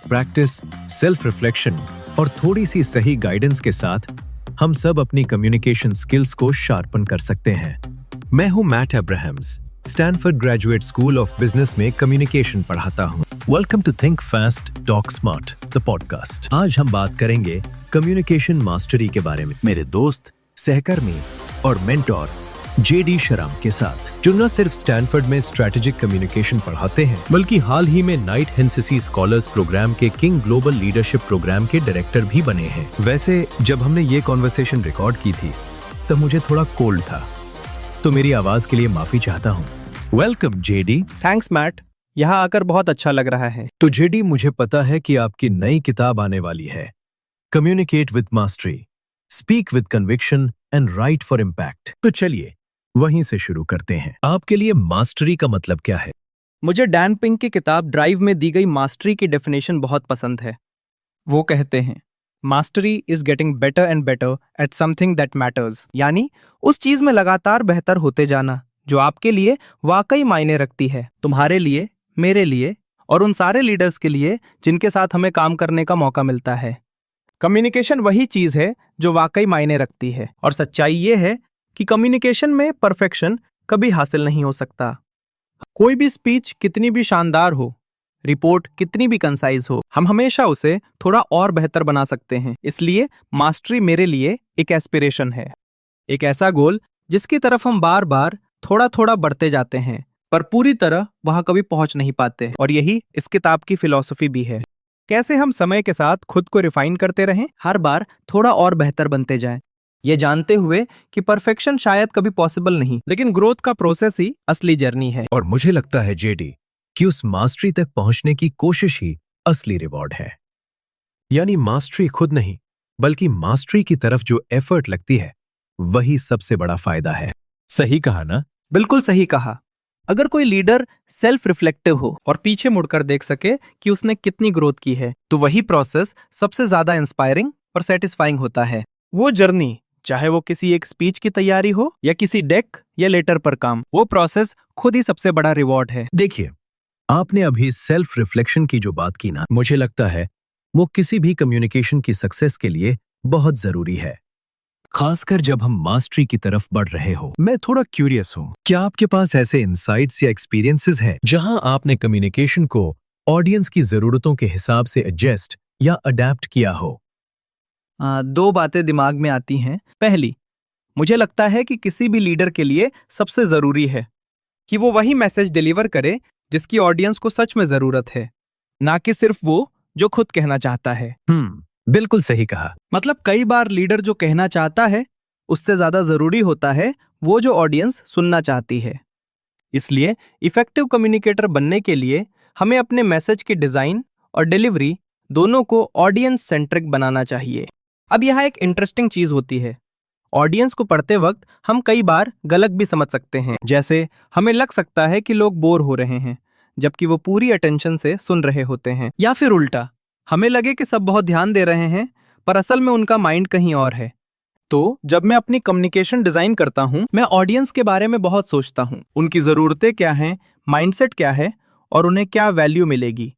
Practice, self reflection और थोड़ी सी सही गाइडेंस के साथ हम सब अपनी कम्युनिकेशन स्किल्स को शार्पन कर सकते हैं। मैं हूं Matt Abrahams, Stanford Graduate School of Business में कम्युनिकेशन पढ़ाता हूं। Welcome to Think Fast Talk Smart the podcast. आज हम बात करेंगे कम्युनिकेशन मास्टरी के बारे में मेरे दोस्त, सहकर्मी और मेंटोर जेडी शराम के साथ, जो न सिर्फ स्टैनफोर्ड में स्ट्रेटेजिक कम्युनिकेशन पढ़ाते हैं बल्कि हाल ही में नाइट हेंसेसी स्कॉलर्स प्रोग्राम के किंग ग्लोबल लीडरशिप प्रोग्राम के डायरेक्टर भी बने हैं। वैसे जब हमने ये कॉन्वर्सेशन रिकॉर्ड की थी तब मुझे थोड़ा कोल्ड था, तो मेरी आवाज के लिए माफी चाहता हूँ। Welcome JD. थैंक्स मैट, यहाँ आकर बहुत अच्छा लग रहा है। तो जेडी, मुझे पता है कि आपकी नई किताब आने वाली है, communicate with mastery, speak with conviction and right for impact. तो चलिए वहीं से शुरू करते हैं। आपके लिए मास्टरी का मतलब क्या है? मुझे डैन पिंक की किताब ड्राइव में दी गई मास्टरी की डेफिनेशन बहुत पसंद है। वो कहते हैं, mastery is getting better and better at something that matters, यानी उस चीज में लगातार बेहतर होते जाना जो आपके लिए वाकई मायने रखती है, तुम्हारे लिए, मेरे लिए और उन सारे लीडर्स के लिए जिनके साथ हमें काम करने का मौका मिलता है। कम्युनिकेशन वही चीज है जो वाकई मायने रखती है, और सच्चाई ये है कि कम्युनिकेशन में परफेक्शन कभी हासिल नहीं हो सकता। कोई भी स्पीच कितनी भी शानदार हो, रिपोर्ट कितनी भी कंसाइज हो, हम हमेशा उसे थोड़ा और बेहतर बना सकते हैं। इसलिए मास्टरी मेरे लिए एक एस्पिरेशन है, एक ऐसा गोल जिसकी तरफ हम बार बार थोड़ा थोड़ा बढ़ते जाते हैं पर पूरी तरह वहां कभी पहुंच नहीं पाते। और यही इस किताब की फिलॉसफी भी है, कैसे हम समय के साथ खुद को रिफाइन करते रहें, हर बार थोड़ा और बेहतर बनते जाएं, ये जानते हुए कि परफेक्शन शायद कभी पॉसिबल नहीं, लेकिन ग्रोथ का प्रोसेस ही असली जर्नी है। और मुझे लगता है जेडी कि उस मास्टरी तक पहुंचने की कोशिश ही असली रिवॉर्ड है। यानी मास्टरी खुद नहीं बल्कि मास्टरी की तरफ जो एफर्ट लगती है वही सबसे बड़ा फायदा है। सही कहा ना? बिल्कुल सही कहा। अगर कोई लीडर सेल्फ रिफ्लेक्टिव हो और पीछे मुड़कर देख सके कि उसने कितनी ग्रोथ की है, तो वही प्रोसेस सबसे ज्यादा इंस्पायरिंग और सेटिस्फाइंग होता है। वो जर्नी, चाहे वो किसी एक स्पीच की तैयारी हो या किसी डेक या लेटर पर काम, वो प्रोसेस खुद ही सबसे बड़ा रिवॉर्ड है। देखिए, आपने अभी सेल्फ रिफ्लेक्शन की जो बात की ना, मुझे लगता है वो किसी भी कम्युनिकेशन की सक्सेस के लिए बहुत जरूरी है, खासकर जब हम मास्टरी की तरफ बढ़ रहे हो। मैं थोड़ा क्यूरियस हूँ, क्या आपके पास ऐसे इंसाइट्स या एक्सपीरियंसेस हैं जहां आपने कम्युनिकेशन को ऑडियंस की जरूरतों के हिसाब से एडजस्ट या अडेप्ट किया हो? दो बातें दिमाग में आती हैं। पहली, मुझे लगता है कि किसी भी लीडर के लिए सबसे जरूरी है कि वो वही मैसेज डिलीवर करे जिसकी ऑडियंस को सच में जरूरत है, ना कि सिर्फ वो जो खुद कहना चाहता है। बिल्कुल सही कहा। मतलब कई बार लीडर जो कहना चाहता है उससे ज्यादा जरूरी होता है वो जो ऑडियंस सुनना चाहती है। इसलिए इफेक्टिव कम्युनिकेटर बनने के लिए हमें अपने मैसेज की डिजाइन और डिलीवरी दोनों को ऑडियंस सेंट्रिक बनाना चाहिए। अब यहाँ एक इंटरेस्टिंग चीज होती है, ऑडियंस को पढ़ते वक्त हम कई बार गलत भी समझ सकते हैं। जैसे हमें लग सकता है कि लोग बोर हो रहे हैं जबकि वो पूरी अटेंशन से सुन रहे होते हैं, या फिर उल्टा, हमें लगे कि सब बहुत ध्यान दे रहे हैं पर असल में उनका माइंड कहीं और है। तो जब मैं अपनी कम्युनिकेशन डिजाइन करता हूँ, मैं ऑडियंस के बारे में बहुत सोचता हूँ, उनकी जरूरतें क्या हैं, माइंडसेट क्या है और उन्हें क्या वैल्यू मिलेगी।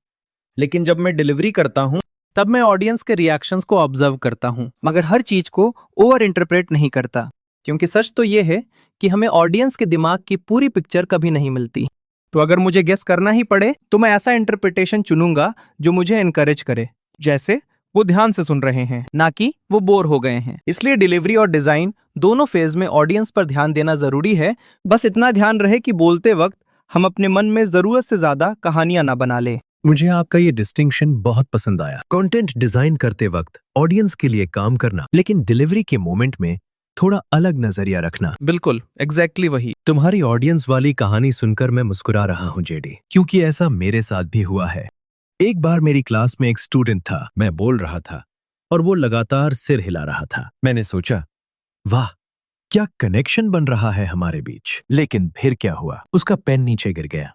लेकिन जब मैं डिलीवरी करता हूँ तब मैं ऑडियंस के रिएक्शंस को ऑब्जर्व करता हूँ, मगर हर चीज को ओवर इंटरप्रेट नहीं करता, क्योंकि सच तो ये है कि हमें ऑडियंस के दिमाग की पूरी पिक्चर कभी नहीं मिलती। तो अगर मुझे गेस करना ही पड़े तो मैं ऐसा इंटरप्रिटेशन चुनूंगा जो मुझे एनकरेज करे, जैसे वो ध्यान से सुन रहे हैं, ना कि वो बोर हो गए हैं। इसलिए डिलीवरी और डिजाइन दोनों फेज में ऑडियंस पर ध्यान देना जरूरी है। बस इतना ध्यान रहे कि बोलते वक्त हम अपने मन में जरूरत से ज्यादा कहानियां ना बना ले। मुझे आपका ये डिस्टिंक्शन बहुत पसंद आया। कंटेंट डिजाइन करते वक्त ऑडियंस के लिए काम करना, लेकिन डिलीवरी के मोमेंट में थोड़ा अलग नजरिया रखना। बिल्कुल, एग्जैक्टली वही। तुम्हारी ऑडियंस वाली कहानी सुनकर मैं मुस्कुरा रहा हूँ जेडी, क्योंकि ऐसा मेरे साथ भी हुआ है। एक बार मेरी क्लास में एक स्टूडेंट था, मैं बोल रहा था और वो लगातार सिर हिला रहा था। मैंने सोचा, वाह क्या कनेक्शन बन रहा है हमारे बीच। लेकिन फिर क्या हुआ, उसका पेन नीचे गिर गया।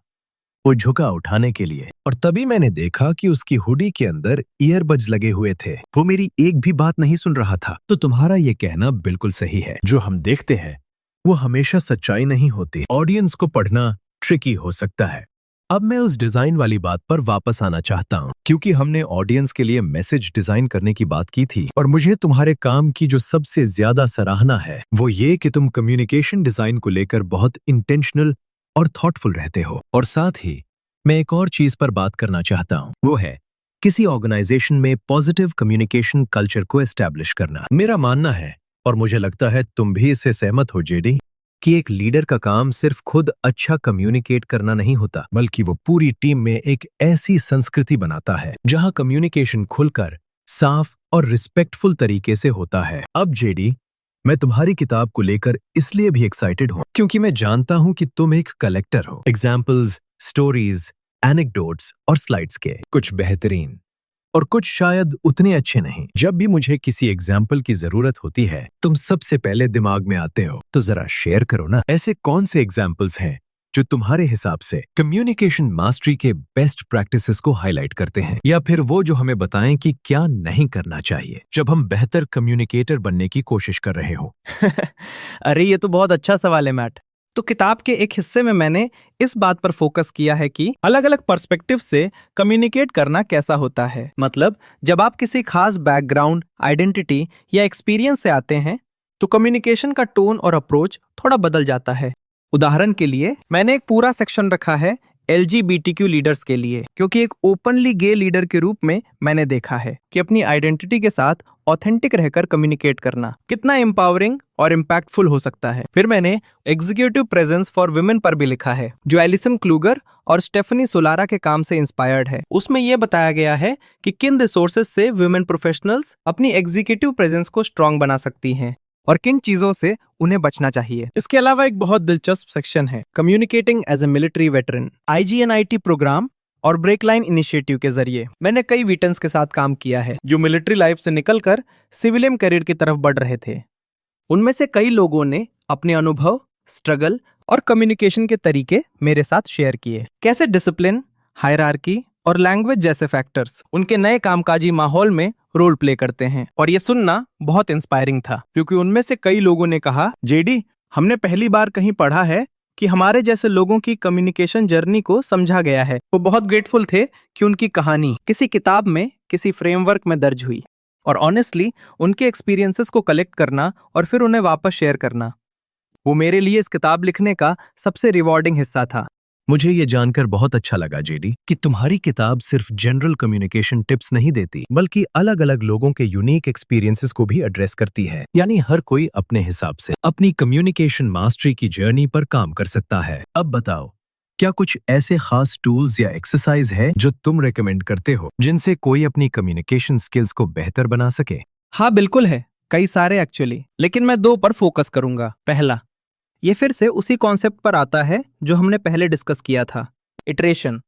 वो झुका उठाने के लिए और तभी मैंने देखा कि उसकी हुडी के अंदर ईयरबड्स लगे हुए थे। वो मेरी एक भी बात नहीं सुन रहा था। तो तुम्हारा ये कहना बिल्कुल सही है, जो हम देखते हैं वो हमेशा सच्चाई नहीं होती। ऑडियंस को पढ़ना ट्रिकी हो सकता है। अब मैं उस डिजाइन वाली बात पर वापस आना चाहता हूँ, क्योंकि हमने ऑडियंस के लिए मैसेज डिजाइन करने की बात की थी और मुझे तुम्हारे काम की जो सबसे ज्यादा सराहना है वो ये कि तुम कम्युनिकेशन डिजाइन को लेकर बहुत इंटेंशनल और थॉटफुल रहते हो। और साथ ही मैं एक और चीज पर बात करना चाहता हूँ, वो है किसी ऑर्गेनाइजेशन में पॉजिटिव कम्युनिकेशन कल्चर को एस्टैब्लिश करना। मेरा मानना है, और मुझे लगता है तुम भी इससे सहमत हो जेडी, कि एक लीडर का काम सिर्फ खुद अच्छा कम्युनिकेट करना नहीं होता, बल्कि वो पूरी टीम में एक ऐसी संस्कृति बनाता है जहां कम्युनिकेशन खुलकर, साफ और रिस्पेक्टफुल तरीके से होता है। अब जेडी, मैं तुम्हारी किताब को लेकर इसलिए भी एक्साइटेड हूं क्योंकि मैं जानता हूं कि तुम एक कलेक्टर हो एग्जाम्पल्स, स्टोरीज, एनेक्डोट्स और स्लाइड्स के, कुछ बेहतरीन और कुछ शायद उतने अच्छे नहीं। जब भी मुझे किसी एग्जाम्पल की जरूरत होती है तुम सबसे पहले दिमाग में आते हो, तो जरा शेयर करो ना, ऐसे कौन से एग्जाम्पल्स हैं जो तुम्हारे हिसाब से कम्युनिकेशन मास्टरी के बेस्ट प्रैक्टिसेस को हाईलाइट करते हैं, या फिर वो जो हमें बताएं कि क्या नहीं करना चाहिए जब हम बेहतर कम्युनिकेटर बनने की कोशिश कर रहे हो। अरे ये तो बहुत अच्छा सवाल है मैट। तो किताब के एक हिस्से में मैंने इस बात पर फोकस किया है कि अलग अलग पर्सपेक्टिव से कम्युनिकेट करना कैसा होता है। मतलब जब आप किसी खास बैकग्राउंड, आइडेंटिटी या एक्सपीरियंस से आते हैं तो कम्युनिकेशन का टोन और अप्रोच थोड़ा बदल जाता है। उदाहरण के लिए मैंने एक पूरा सेक्शन रखा है LGBTQ लीडर्स के लिए, क्योंकि एक ओपनली गे लीडर के रूप में मैंने देखा है कि अपनी आइडेंटिटी के साथ ऑथेंटिक रहकर कम्युनिकेट करना कितना एम्पावरिंग और इम्पैक्टफुल हो सकता है। फिर मैंने एग्जीक्यूटिव प्रेजेंस फॉर वुमेन पर भी लिखा है, जो एलिसन क्लूगर और स्टेफनी सोलारा के काम से इंस्पायर्ड है। उसमें यह बताया गया है कि किन रिसोर्सेज से वुमेन प्रोफेशनल्स अपनी एग्जीक्यूटिव प्रेजेंस को स्ट्रांग बना सकती हैं और किन चीजों से उन्हें बचना चाहिए। इसके अलावा एक बहुत दिलचस्प सेक्शन है communicating as a military veteran. IGNIT program और ब्रेक लाइन इनिशिएटिव के जरिए मैंने कई वेटरन्स के साथ काम किया है जो मिलिट्री लाइफ से निकलकर सिविलियन करियर की तरफ बढ़ रहे थे। उनमें से कई लोगों ने अपने अनुभव, स्ट्रगल और कम्युनिकेशन के तरीके मेरे साथ शेयर किए। कैसे डिसिप्लिन, हायरार्की और लैंग्वेज जैसे फैक्टर्स उनके नए कामकाजी माहौल में रोल प्ले करते हैं। और ये सुनना बहुत इंस्पायरिंग था, क्योंकि उनमें से कई लोगों ने कहा, जेडी, हमने पहली बार कहीं पढ़ा है कि हमारे जैसे लोगों की कम्युनिकेशन जर्नी को समझा गया है। वो बहुत ग्रेटफुल थे कि उनकी कहानी किसी किताब में, किसी फ्रेमवर्क में दर्ज हुई, और ऑनेस्टली उनके एक्सपीरियंसेस को कलेक्ट करना और फिर उन्हें वापस शेयर करना, वो मेरे लिए इस किताब लिखने का सबसे रिवॉर्डिंग हिस्सा था। मुझे ये जानकर बहुत अच्छा लगा जेडी कि तुम्हारी किताब सिर्फ जनरल कम्युनिकेशन टिप्स नहीं देती, बल्कि अलग अलग लोगों के यूनिक एक्सपीरियंसेस को भी एड्रेस करती है। यानी हर कोई अपने हिसाब से अपनी कम्युनिकेशन मास्टरी की जर्नी पर काम कर सकता है। अब बताओ, क्या कुछ ऐसे खास टूल्स या एक्सरसाइज है जो तुम रेकमेंड करते हो जिनसे कोई अपनी कम्युनिकेशन स्किल्स को बेहतर बना सके? हाँ बिल्कुल है, कई सारे एक्चुअली, लेकिन मैं 2 पर फोकस करूंगा। पहला, ये फिर से उसी कॉन्सेप्ट पर आता है जो हमने पहले डिस्कस किया था, इटरेशन,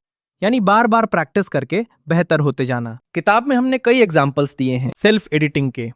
यानी बार बार प्रैक्टिस करके बेहतर होते जाना। किताब में हमने कई एग्जांपल्स दिए हैं सेल्फ एडिटिंग के,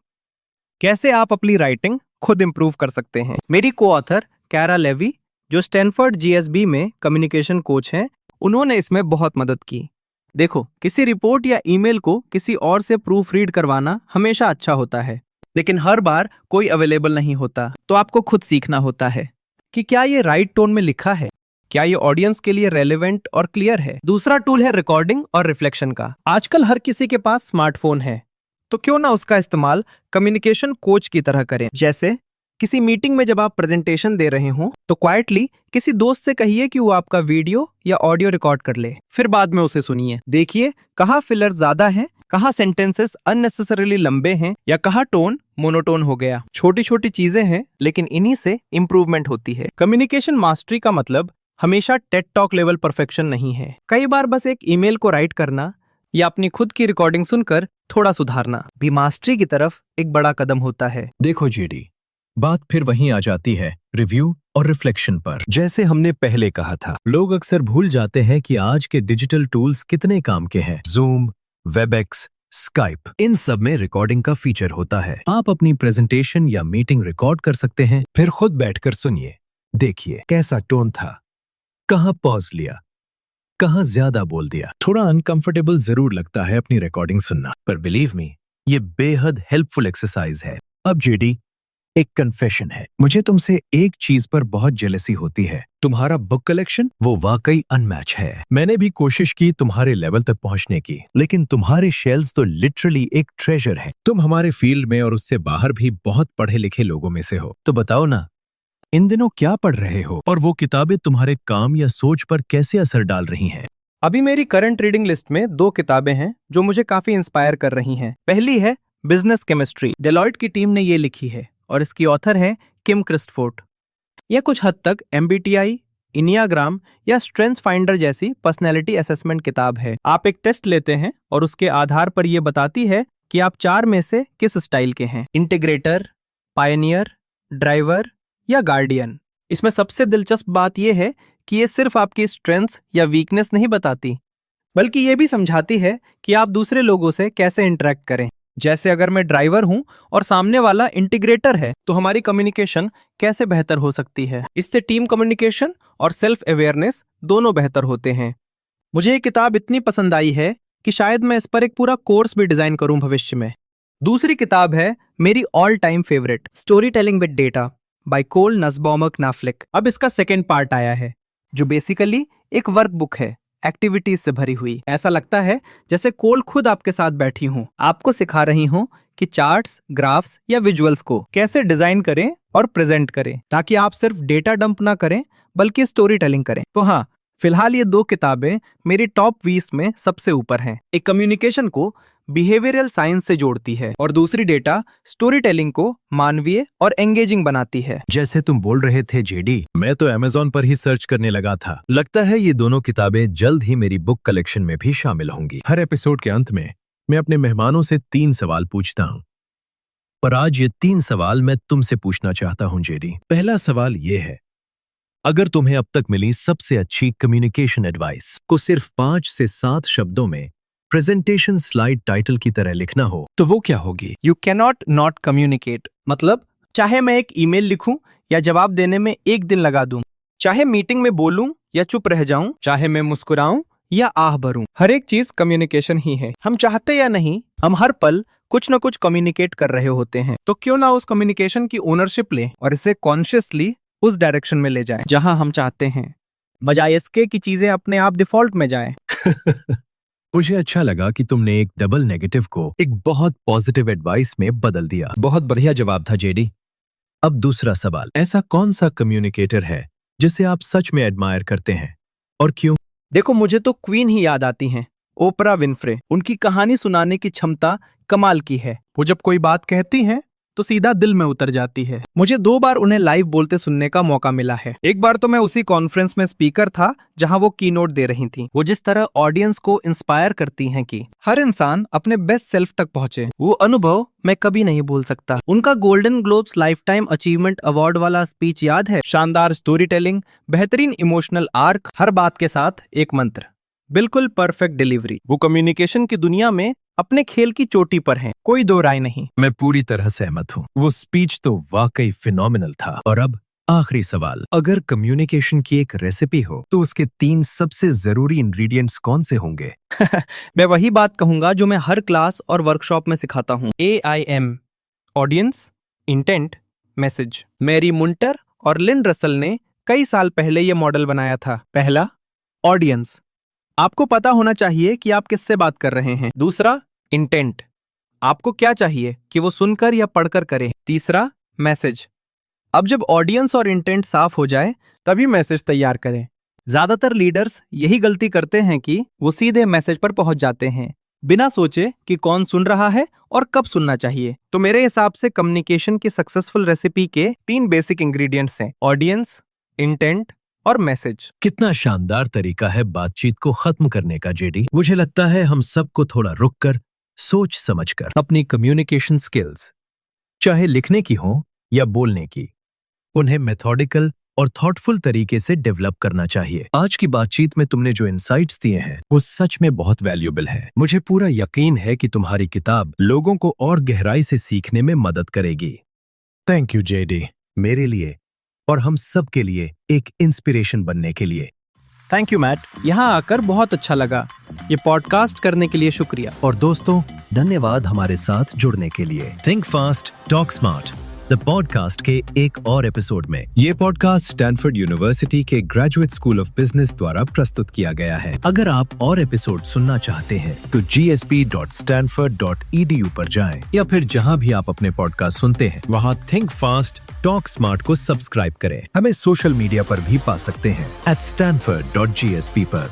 कैसे आप अपनी राइटिंग खुद इंप्रूव कर सकते हैं। मेरी को ऑथर कैरा लेवी, जो स्टैनफोर्ड GSB में कम्युनिकेशन कोच हैं, उन्होंने इसमें बहुत मदद की। देखो, किसी रिपोर्ट या ईमेल को किसी और से प्रूफ रीड करवाना हमेशा अच्छा होता है, लेकिन हर बार कोई अवेलेबल नहीं होता, तो आपको खुद सीखना होता है कि क्या ये राइट टोन में लिखा है, क्या ये ऑडियंस के लिए रेलेवेंट और क्लियर है। दूसरा टूल है रिकॉर्डिंग और रिफ्लेक्शन का। आजकल हर किसी के पास स्मार्टफोन है, तो क्यों ना उसका इस्तेमाल कम्युनिकेशन कोच की तरह करें। जैसे किसी मीटिंग में जब आप प्रेजेंटेशन दे रहे हो तो क्वाइटली किसी दोस्त से कहिए कि वो आपका वीडियो या ऑडियो रिकॉर्ड कर ले, फिर बाद में उसे सुनिए। देखिए कहाँ फिलर ज्यादा है, कहाँ सेंटेंसेस अननेसेसरीली लंबे हैं, या कहाँ टोन मोनोटोन हो गया। छोटी छोटी चीजें हैं, लेकिन इन्हीं से इंप्रूवमेंट होती है। कम्युनिकेशन मास्टरी का मतलब हमेशा टेड टॉक लेवल परफेक्शन नहीं है। कई बार बस एक ईमेल को राइट करना या अपनी खुद की रिकॉर्डिंग सुनकर थोड़ा सुधारना भी मास्टरी की तरफ एक बड़ा कदम होता है। देखो जेडी, बात फिर वहीं आ जाती है रिव्यू और रिफ्लेक्शन पर। जैसे हमने पहले कहा था, लोग अक्सर भूल जाते हैं कि आज के डिजिटल टूल्स कितने काम के हैं। जूम, वेबएक्स, स्काइप, इन सब में रिकॉर्डिंग का फीचर होता है। आप अपनी प्रेजेंटेशन या मीटिंग रिकॉर्ड कर सकते हैं, फिर खुद बैठकर सुनिए, देखिए कैसा टोन था, कहाँ पॉज लिया, कहाँ ज्यादा बोल दिया। थोड़ा अनकंफर्टेबल जरूर लगता है अपनी रिकॉर्डिंग सुनना, पर बिलीव मी, ये बेहद हेल्पफुल एक्सरसाइज है। अब जेडी, एक कन्फेशन है, मुझे तुमसे एक चीज पर बहुत जेलसी होती है, तुम्हारा बुक कलेक्शन वो वाकई अनमैच है। मैंने भी कोशिश की तुम्हारे लेवल तक पहुंचने की, लेकिन तुम्हारे शेल्व्स तो लिटरली एक ट्रेजर है। तुम हमारे फील्ड में और उससे बाहर भी बहुत पढ़े लिखे लोगों में से हो, तो बताओ ना, इन दिनों क्या पढ़ रहे हो और वो किताबें तुम्हारे काम या सोच पर कैसे असर डाल रही हैं? अभी मेरी करंट रीडिंग लिस्ट में 2 किताबें हैं जो मुझे काफी इंस्पायर कर रही हैं। पहली है बिजनेस केमिस्ट्री, डेलॉयट की टीम ने ये लिखी है और इसकी ऑथर है किम क्रिस्टफोर्ट। यह कुछ हद तक MBTI, इनियाग्राम या स्ट्रेंथ्स फाइंडर जैसी पर्सनैलिटी असेसमेंट किताब है। आप एक टेस्ट लेते हैं और उसके आधार पर यह बताती है कि आप 4 में से किस स्टाइल के हैं, इंटीग्रेटर, पायनियर, ड्राइवर या गार्डियन। इसमें सबसे दिलचस्प बात यह है कि ये सिर्फ आपकी स्ट्रेंथ्स या वीकनेस नहीं बताती, बल्कि ये भी समझाती है कि आप दूसरे लोगों से कैसे इंटरेक्ट करें। जैसे अगर मैं ड्राइवर हूं और सामने वाला इंटीग्रेटर है, तो हमारी कम्युनिकेशन कैसे बेहतर हो सकती है। इससे टीम कम्युनिकेशन और सेल्फ अवेयरनेस दोनों बेहतर होते हैं। मुझे ये किताब इतनी पसंद आई है कि शायद मैं इस पर एक पूरा कोर्स भी डिजाइन करूं भविष्य में। दूसरी किताब है मेरी all time favourite, storytelling with data by Cole Nussbaumer Knaflic. अब इसका सेकेंड पार्ट आया है, जो बेसिकली एक वर्कबुक है, एक्टिविटीज से भरी हुई। ऐसा लगता है जैसे कोल खुद आपके साथ बैठी हूं, आपको सिखा रही हूं कि चार्ट्स, ग्राफ्स या विजुअल्स को कैसे डिजाइन करें और प्रेजेंट करें, ताकि आप सिर्फ डेटा डंप ना करें बल्कि स्टोरी टेलिंग करें। तो हाँ, फिलहाल ये 2 किताबें मेरी टॉप 20 में सबसे ऊपर हैं। एक कम्युनिकेशन को बिहेवियरल साइंस से जोड़ती है और दूसरी डेटा स्टोरी टेलिंग को मानवीय और एंगेजिंग बनाती है। जैसे तुम बोल रहे थे जेडी, मैं तो अमेज़न पर ही सर्च करने लगा था। लगता है ये दोनों किताबें जल्द ही मेरी बुक कलेक्शन में भी शामिल होंगी। हर एपिसोड के अंत में मैं अपने मेहमानों से 3 सवाल पूछता हूँ, पर आज ये 3 सवाल मैं तुमसे पूछना चाहता हूँ जेडी। पहला सवाल ये है, अगर तुम्हें अब तक मिली सबसे अच्छी कम्युनिकेशन एडवाइस को सिर्फ 5 से 7 शब्दों में प्रेजेंटेशन स्लाइड टाइटल की तरह लिखना हो, तो वो क्या होगी? You cannot not communicate. मतलब चाहे मैं एक ईमेल लिखूं या जवाब देने में 1 दिन लगा दूं, चाहे मीटिंग में बोलूं या चुप रह जाऊं, चाहे मैं मुस्कुराऊं या आह भरूं, हर एक चीज कम्युनिकेशन ही है। हम चाहते या नहीं, हम हर पल कुछ न कुछ कम्युनिकेट कर रहे होते हैं। तो क्यों ना उस कम्युनिकेशन की ओनरशिप लें और इसे कॉन्शियसली उस डायरेक्शन में ले जाएं जहां हम चाहते हैं, बजाय इसके कि चीजें अपने आप डिफॉल्ट में जाएं। मुझे अच्छा लगा कि तुमने एक डबल नेगेटिव को एक बहुत पॉजिटिव एडवाइस में बदल दिया। बहुत बढ़िया जवाब था जेडी। अब दूसरा सवाल, ऐसा कौन सा कम्युनिकेटर है जिसे आप सच में एडमायर करते हैं और क्यों? देखो, मुझे तो क्वीन ही याद आती हैं, ओपरा विनफ्रे। उनकी कहानी सुनाने की क्षमता कमाल की है। वो जब कोई बात कहती हैं तो सीधा दिल में उतर जाती है। मुझे 2 बार उन्हें लाइव बोलते सुनने का मौका मिला है। एक बार तो मैं उसी कॉन्फ्रेंस में स्पीकर था जहां वो कीनोट दे रही थी। वो जिस तरह ऑडियंस को इंस्पायर करती हैं कि हर इंसान अपने बेस्ट सेल्फ तक पहुंचे, वो अनुभव मैं कभी नहीं भूल सकता। उनका Golden Globes lifetime achievement award वाला स्पीच याद है? शानदार स्टोरी टेलिंग, बेहतरीन इमोशनल आर्क, हर बात के साथ एक मंत्र, बिल्कुल परफेक्ट डिलीवरी। वो कम्युनिकेशन की दुनिया में अपने खेल की चोटी पर हैं, कोई 2 राय नहीं। मैं पूरी तरह सहमत हूँ। वो स्पीच तो वाकई फिनोमिनल था। और अब आखिरी सवाल, अगर कम्युनिकेशन की एक रेसिपी हो तो उसके 3 सबसे जरूरी इंग्रेडिएंट्स कौन से होंगे? मैं वही बात कहूंगा जो मैं हर क्लास और वर्कशॉप में सिखाता हूँ। AIM, audience, intent, message. Mary Munter और लिन रसल ने कई साल पहले ये मॉडल बनाया था। पहला, ऑडियंस, आपको पता होना चाहिए कि आप किससे बात कर रहे हैं। दूसरा, इंटेंट, आपको क्या चाहिए कि वो सुनकर या पढ़कर करे। तीसरा, मैसेज, अब जब ऑडियंस और इंटेंट साफ हो जाए तभी मैसेज तैयार करें। ज्यादातर लीडर्स यही गलती करते हैं कि वो सीधे मैसेज पर पहुंच जाते हैं बिना सोचे कि कौन सुन रहा है और कब सुनना चाहिए। तो मेरे हिसाब से कम्युनिकेशन की सक्सेसफुल रेसिपी के 3 बेसिक इंग्रेडिएंट्स हैं, ऑडियंस, इंटेंट और मैसेज। कितना शानदार तरीका है बातचीत को खत्म करने का जेडी। मुझे लगता है हम सबको थोड़ा रुककर, सोच समझकर अपनी कम्युनिकेशन स्किल्स, चाहे लिखने की हो या बोलने की, उन्हें मेथोडिकल और थॉटफुल तरीके से डेवलप करना चाहिए। आज की बातचीत में तुमने जो इंसाइट्स दिए हैं वो सच में बहुत वैल्यूएबल है। मुझे पूरा यकीन है कि तुम्हारी किताब लोगों को और गहराई से सीखने में मदद करेगी। थैंक यू जेडी, मेरे लिए और हम सब के लिए एक इंस्पिरेशन बनने के लिए। थैंक यू मैट, यहाँ आकर बहुत अच्छा लगा। ये पॉडकास्ट करने के लिए शुक्रिया। और दोस्तों, धन्यवाद हमारे साथ जुड़ने के लिए। Think Fast, Talk Smart. The podcast के एक और एपिसोड में। ये पॉडकास्ट स्टैनफोर्ड यूनिवर्सिटी के ग्रेजुएट स्कूल ऑफ बिजनेस द्वारा प्रस्तुत किया गया है। अगर आप और एपिसोड सुनना चाहते हैं तो gsp.stanford.edu पर जाएं या फिर जहां भी आप अपने पॉडकास्ट सुनते हैं वहां थिंक फास्ट टॉक स्मार्ट को सब्सक्राइब करें। हमें सोशल मीडिया पर भी पा सकते हैं @stanford.gsp पर।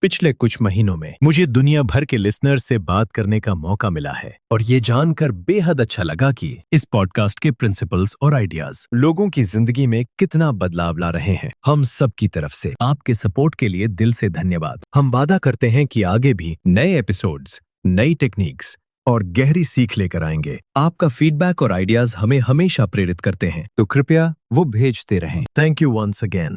पिछले कुछ महीनों में मुझे दुनिया भर के लिसनर से बात करने का मौका मिला है और ये जानकर बेहद अच्छा लगा कि इस पॉडकास्ट के प्रिंसिपल्स और आइडियाज लोगों की जिंदगी में कितना बदलाव ला रहे हैं। हम सब की तरफ से आपके सपोर्ट के लिए दिल से धन्यवाद। हम वादा करते हैं कि आगे भी नए एपिसोड्स, नई टेक्निक्स और गहरी सीख लेकर आएंगे। आपका फीडबैक और आइडियाज हमें हमेशा प्रेरित करते हैं, तो कृपया वो भेजते रहें। Thank you once again.